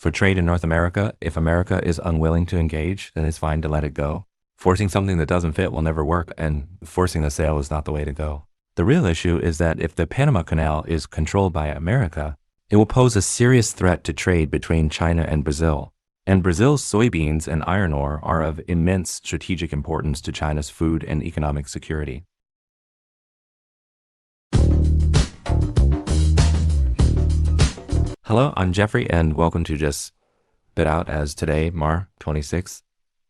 For trade in North America, if America is unwilling to engage, then it's fine to let it go. Forcing something that doesn't fit will never work, and forcing a sale is not the way to go. The real issue is that if the Panama Canal is controlled by America, it will pose a serious threat to trade between China and Brazil. And Brazil's soybeans and iron ore are of immense strategic importance to China's food and economic security. Hello, I'm Jeffrey, and welcome to Just Bit Out as today, Mar 26,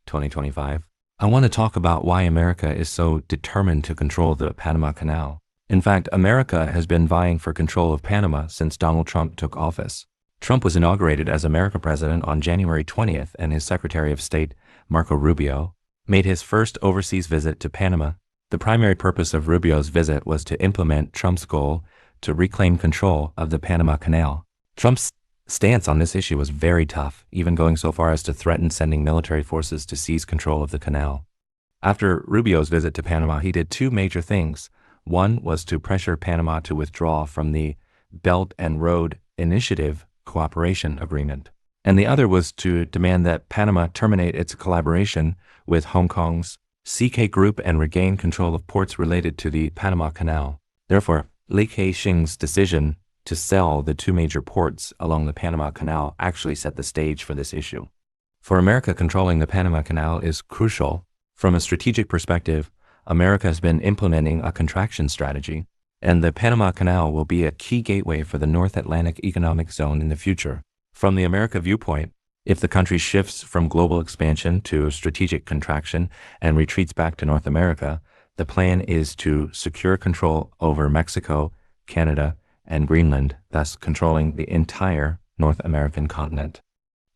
2025. I want to talk about why America is so determined to control the Panama Canal. In fact, America has been vying for control of Panama since Donald Trump took office. Trump was inaugurated as American president on January 20th, and his Secretary of State, Marco Rubio, made his first overseas visit to Panama. The primary purpose of Rubio's visit was to implement Trump's goal to reclaim control of the Panama Canal. Trump's stance on this issue was very tough, even going so far as to threaten sending military forces to seize control of the canal. After Rubio's visit to Panama, he did two major things. One was to pressure Panama to withdraw from the Belt and Road Initiative Cooperation Agreement, and the other was to demand that Panama terminate its collaboration with Hong Kong's CK Group and regain control of ports related to the Panama Canal. Therefore, Li Ka-shing's decision to sell the two major ports along the Panama Canal actually set the stage for this issue. For America, controlling the Panama Canal is crucial. From a strategic perspective, America has been implementing a contraction strategy, and the Panama Canal will be a key gateway for the North Atlantic Economic Zone in the future. From the America viewpoint, if the country shifts from global expansion to strategic contraction and retreats back to North America, the plan is to secure control over Mexico, Canada, and Greenland, thus controlling the entire North American continent.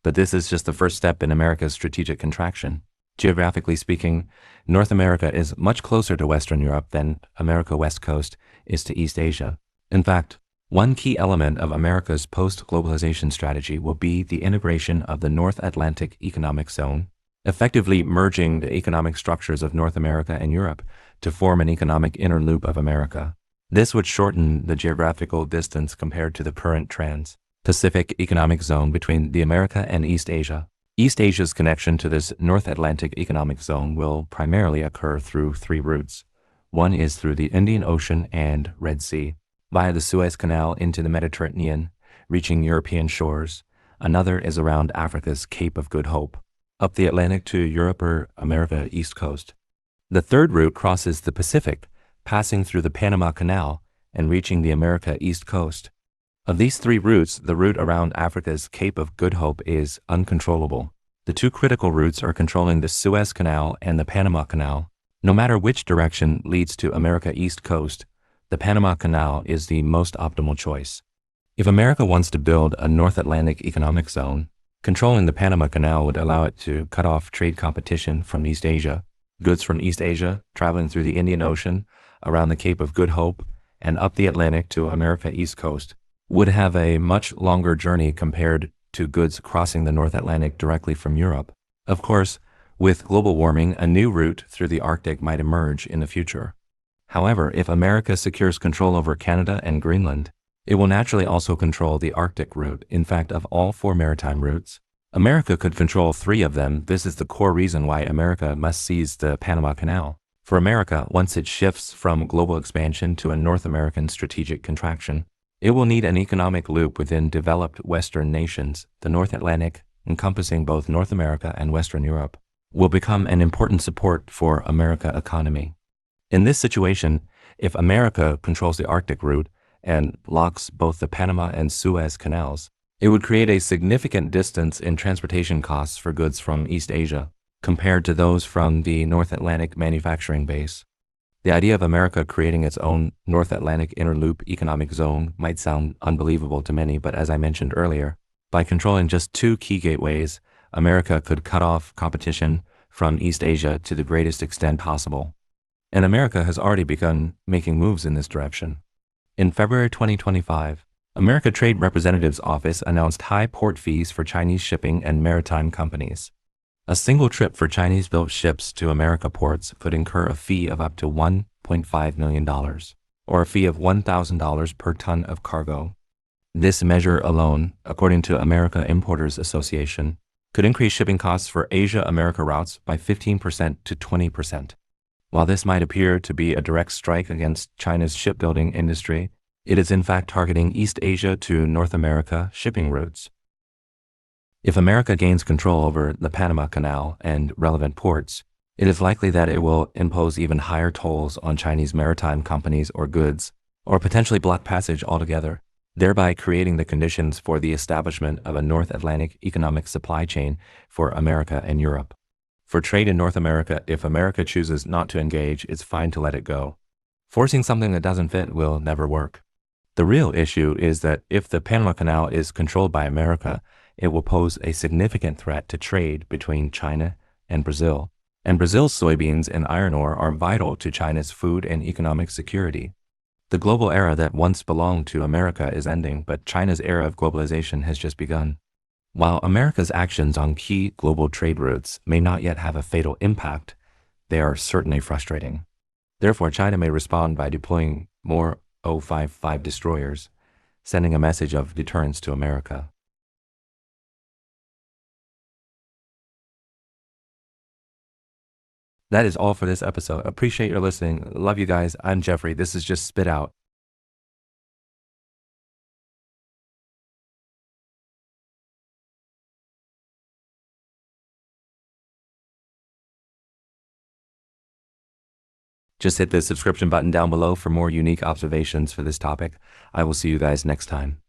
But this is just the first step in America's strategic contraction. Geographically speaking, North America is much closer to Western Europe than America West Coast is to East Asia. In fact, one key element of America's post-globalization strategy will be the integration of the North Atlantic Economic Zone, effectively merging the economic structures of North America and Europe to form an economic inner loop of America. This would shorten the geographical distance compared to the current trans-Pacific economic zone between the America and East Asia. East Asia's connection to this North Atlantic economic zone will primarily occur through three routes. One is through the Indian Ocean and Red Sea, via the Suez Canal into the Mediterranean, reaching European shores. Another is around Africa's Cape of Good Hope, up the Atlantic to Europe or America East Coast. The third route crosses the Pacific, passing through the Panama Canal and reaching the America East Coast. Of these three routes, the route around Africa's Cape of Good Hope is uncontrollable. The two critical routes are controlling the Suez Canal and the Panama Canal. No matter which direction leads to America East Coast, the Panama Canal is the most optimal choice. If America wants to build a North Atlantic economic zone, controlling the Panama Canal would allow it to cut off trade competition from East Asia. Goods from East Asia traveling through the Indian Ocean, around the Cape of Good Hope, and up the Atlantic to America East Coast would have a much longer journey compared to goods crossing the North Atlantic directly from Europe. Of course, with global warming, a new route through the Arctic might emerge in the future. However, if America secures control over Canada and Greenland, it will naturally also control the Arctic route. In fact, of all four maritime routes, America could control three of them. This is the core reason why America must seize the Panama Canal. For America, once it shifts from global expansion to a North American strategic contraction, it will need an economic loop within developed Western nations. The North Atlantic, encompassing both North America and Western Europe, will become an important support for America's economy. In this situation, if America controls the Arctic route and blocks both the Panama and Suez canals, it would create a significant distance in transportation costs for goods from East Asia compared to those from the North Atlantic manufacturing base. The idea of America creating its own North Atlantic inner loop economic zone might sound unbelievable to many, but as I mentioned earlier, by controlling just two key gateways, America could cut off competition from East Asia to the greatest extent possible. And America has already begun making moves in this direction. In February 2025, America Trade Representative's Office announced high port fees for Chinese shipping and maritime companies. A single trip for Chinese-built ships to America ports could incur a fee of up to $1.5 million, or a fee of $1,000 per ton of cargo. This measure alone, according to America Importers Association, could increase shipping costs for Asia-America routes by 15% to 20%. While this might appear to be a direct strike against China's shipbuilding industry, it is in fact targeting East Asia to North America shipping routes. If America gains control over the Panama Canal and relevant ports, it is likely that it will impose even higher tolls on Chinese maritime companies or goods, or potentially block passage altogether, thereby creating the conditions for the establishment of a North Atlantic economic supply chain for America and Europe. For trade in North America, if America chooses not to engage, it's fine to let it go. Forcing something that doesn't fit will never work. The real issue is that if the Panama Canal is controlled by America, it will pose a significant threat to trade between China and Brazil. And Brazil's soybeans and iron ore are vital to China's food and economic security. The global era that once belonged to America is ending, but China's era of globalization has just begun. While America's actions on key global trade routes may not yet have a fatal impact, they are certainly frustrating. Therefore, China may respond by deploying more O-55 destroyers, sending a message of deterrence to America. That is all for this episode. Appreciate your listening. Love you guys. I'm Jeffrey. This is just Spit Out. Just hit the subscription button down below for more unique observations for this topic. I will see you guys next time.